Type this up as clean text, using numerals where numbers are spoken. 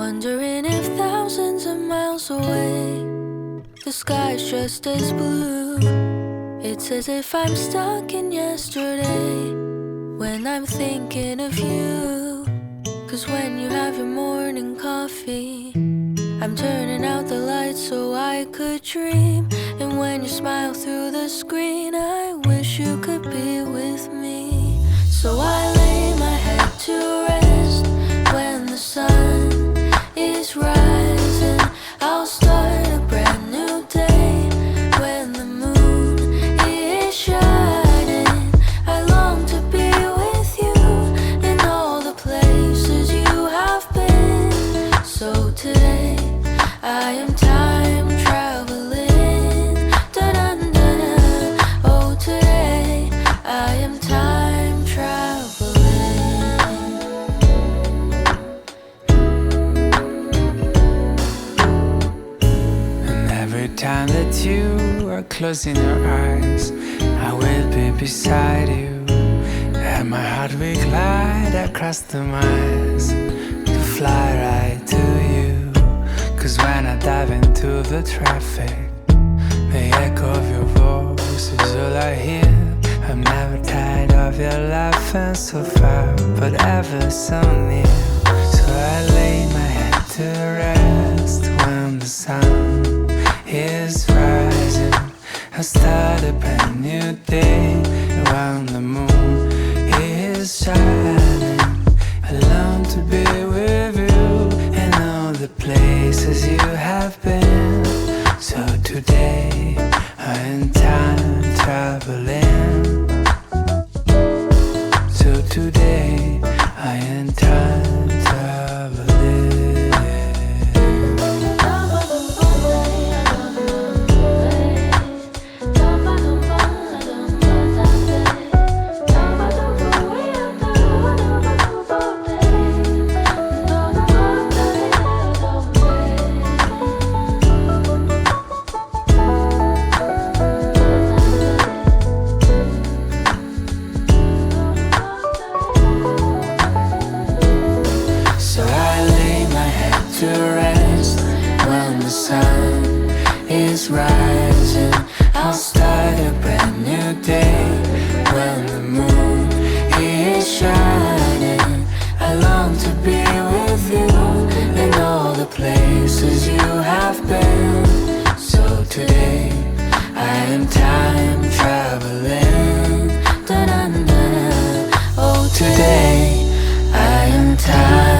Wondering if thousands of miles away the sky's just as blue. It's as if I'm stuck in yesterday when I'm thinking of you. 'Cause when you have your morning coffee, I'm turning out the lights so I could dream. And when you smile through the screen, I wish you could be with me. So I lay my head to rest when the sun is rising. I'll start a brand new day when the moon is shining. I long to be with you in all the places you have been. So today I am time traveling. Da-da-da-da. Oh, today I am time traveling. And every time that you are closing your eyes, I will be beside you. And my heart will glide across the miles to fly right to you. 'Cause when I dive into the traffic, the echo of your voice is all I hear. I'm never tired of your laughing so far, but ever so near. So I lay my head to rest when the sun is rising. I start a brand new day when the moon is shining. I long to be with you in all the places you have been. So today I am time traveling. So today I am time traveling. So I lay my head to rest when the sun is rising. I'll start a brand new day when the moon is shining. I long to be with you in all the places you have been. So today I am time traveling. Da-da-da-da. Oh, today I am time